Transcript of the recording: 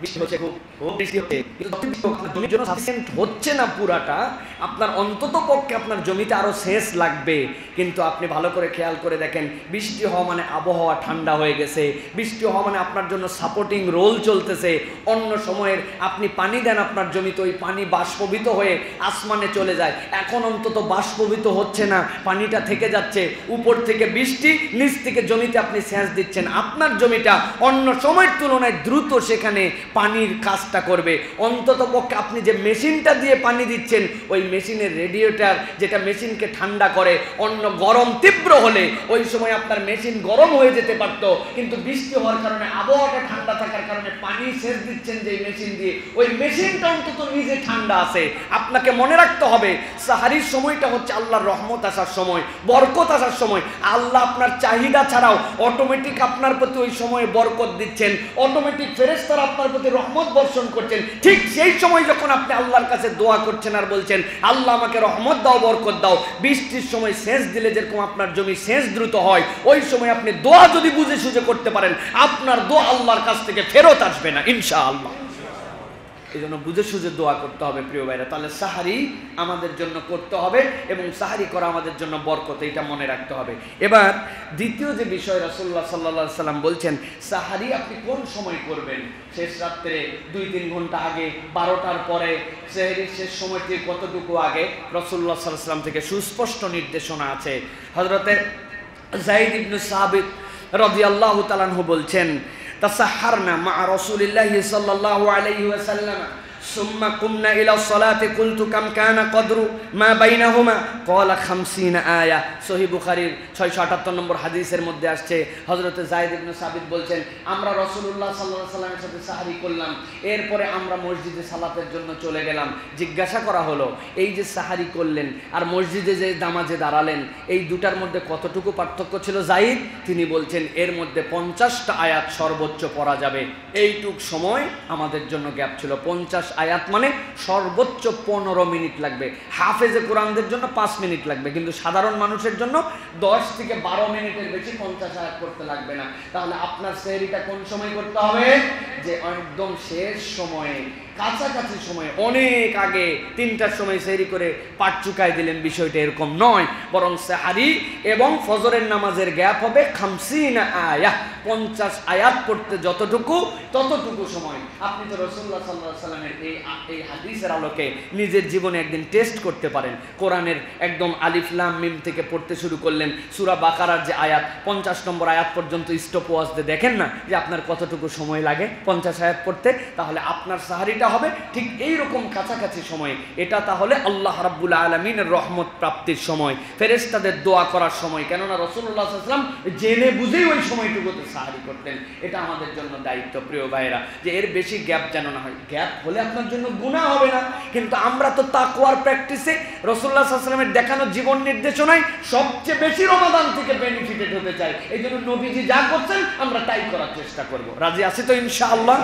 বৃষ্টি হচ্ছে, খুব বৃষ্টি হচ্ছে, কিন্তু জমির জন্য সাফিসিয়েন্ট হচ্ছে না পুরাটা, আপনার অন্তত পক্ষে আপনার জমিতে আরো সেচ লাগবে। কিন্তু আপনি ভালো করে খেয়াল করে দেখেন, বৃষ্টি হওয়া মানে আবহাওয়া ঠান্ডা হয়ে গেছে, বৃষ্টি হওয়া মানে আপনার জন্য সাপোর্টিং রোল চলতেছে। অন্য সময়ের আপনি পানি দেন আপনার জমিতে, ওই পানি বাষ্পীভূত হয়ে আসমানে চলে যায়। এখন অন্তত বাষ্পীভূত হচ্ছে না, পানিটা থেকে যাচ্ছে, উপর থেকে বৃষ্টি, নিচ থেকে জমিতে আপনি সেচ দিচ্ছেন। আপনার জমিটা অন্য সময়ের তুলনায় দ্রুত সেখানে পানির কাজটা করবে। অন্তত পক্ষে আপনি যে মেশিনটা দিয়ে পানি দিচ্ছেন, ওই মেশিনের রেডিয়েটর যেটা মেশিনকে ঠান্ডা করে, অন্য গরম তীব্র হলে ওই সময় আপনার মেশিন গরম হয়ে যেতে পারতো, কিন্তু বৃষ্টি হওয়ার কারণে, আবহাওয়াটা ঠান্ডা থাকার কারণে পানি সেচ দিচ্ছেন যে মেশিন দিয়ে, ওই মেশিনটা অন্তত নিজে ঠান্ডা আছে। আপনাকে মনে রাখতে হবে, সাহারির সময়টা হচ্ছে আল্লাহর রহমত আসার সময়, বরকত আসার সময়। আল্লাহ আপনার চাহিদা ছাড়াও অটোমেটিক আপনার প্রতি ওই সময়ে বরকত দিচ্ছেন, অটোমেটিক ফেরেশতারা আপনার প্রতি রহমত বর্ষণ করছেন। ঠিক সেই সময় যখন আপনি আল্লাহর কাছে দোয়া করছেন আর বলছেন, আল্লাহ আমাকে রহমত দাও, বরকত দাও, বৃষ্টির সময় সেচ দিলে যেরকম আপনার জমি সেচ দ্রুত হয়, ওই সময় আপনি দোয়া যদি বুঝে সুঝে করতে পারেন, আপনার দোয়া আল্লাহর কাছ থেকে ফেরত আসবে না ইনশাআল্লাহ। এই জন্য বুঝে সুঝে দোয়া করতে হবে প্রিয় ভাইরা। তাহলে সাহারি আমাদের জন্য করতে হবে এবং সাহারি করা আমাদের জন্য বরকত, এটা মনে রাখতে হবে। এবার দ্বিতীয় যে বিষয় রাসূলুল্লাহ সাল্লাল্লাহু আলাইহি সাল্লাম বলছেন, সাহারি আপনি কোন সময় করবেন? শেষ রাত্রে 2-3 ঘন্টা আগে, 12টার পরে, সেহরির শেষ সময় থেকে কতটুকু আগে? রাসূলুল্লাহ সাল্লাল্লাহু আলাইহি সাল্লাম থেকে সুস্পষ্ট নির্দেশনা আছে। হযরতে যায়েদ ইবনে সাবিত রাদিয়াল্লাহু তাআলা আনহু বলছেন, তাসাহহারনা মা রাসূলিল্লাহি সাল্লাল্লাহু আলাইহি ওয়াসাল্লাম সুম্মা কুমনা ইলা সালাতি কুলতু কাম কানা কদরু মা বাইনাহুমা ক্বালা 50 আয়া। সহিহ বুখারীর 678 নম্বর হাদিসের মধ্যে আসছে, হযরত যায়েদ ইবনে সাবিত বলছেন, আমরা রাসূলুল্লাহ সাল্লাল্লাহু আলাইহি ওয়াসাল্লামের সাথে সাহরি করলাম, এরপরে আমরা মসজিদে সালাতের জন্য চলে গেলাম। জিজ্ঞাসা করা হলো, এই যে সাহরি করলেন আর মসজিদে যে নামাজে দাঁড়ালেন, এই দুটার মধ্যে কতটুকু পার্থক্য ছিল যায়েদ? তিনি বলছেন, এর মধ্যে 50টা আয়াত সর্বোচ্চ পড়া যাবে, এইটুক সময় আমাদের জন্য গ্যাপ ছিল। 50 আয়াত মানে সর্বোচ্চ 15 মিনিট লাগবে। হাফেজে কোরআনদের জন্য 5 মিনিট লাগবে, কিন্তু সাধারণ মানুষের জন্য 10 থেকে 12 মিনিটের বেশি 50 আয়াত করতে লাগবে না। তাহলে আপনার সেহরিটা কোন সময় করতে হবে? যে একদম শেষ সময়ে, কাছাকাছি সময়ে, অনেক আগে 3টার সময় সেহরি করে পাট চুকাই দিলেন, বিষয়টা এরকম নয়। বরং সাহারি এবং ফজরের নামাজের গ্যাপ হবে 50 আয়াত, 50 আয়াত পড়তে যতটুকু ততটুকু সময়। আপনি তো রাসূলুল্লাহ সাল্লাল্লাহু আলাইহি ওয়াসাল্লামের এই হাদিসের আলোকে নিজের জীবনে একদিন টেস্ট করতে পারেন। কোরআনের একদম আলিফ লাম মিম থেকে পড়তে শুরু করলেন, সূরা বাকারার যে আয়াত 50 নম্বর আয়াত পর্যন্ত স্টপ ওয়াচ দিয়ে দেখেন না যে আপনার কতটুকু সময় লাগে 50 আয়াত পড়তে। তাহলে আপনার সাহারিটা হবে ঠিক এই রকম কাছাকাছি সময়। এটা তাহলে আল্লাহ রাব্বুল আলামিনের রহমত প্রাপ্তির সময়, ফেরেশতাদের দোয়া করার সময়। কেননা রাসূলুল্লাহ সাল্লাল্লাহু আলাইহি ওয়াসাল্লাম জেনে বুঝেই ওই সময়টুকুতে সাহারি করতেন। এটা আমাদের জন্য দায়িত্ব প্রিয় ভাইরা, যে এর বেশি গ্যাপ যেন না হয়। গ্যাপ হলে আপনার জন্য গুনাহ হবে না, কিন্তু আমরা তো তাকওয়ার প্র্যাকটিসে রাসূলুল্লাহ সাল্লাল্লাহু আলাইহি ওয়াসাল্লামের দেখানো জীবন নির্দেশনায় সবচেয়ে বেশি রমাদান থেকে বেনিফিটেড হতে চাই। এই জন্য নবীজি যা করছেন আমরা তাই করার চেষ্টা করব। রাজি আছি তো ইনশাআল্লাহ?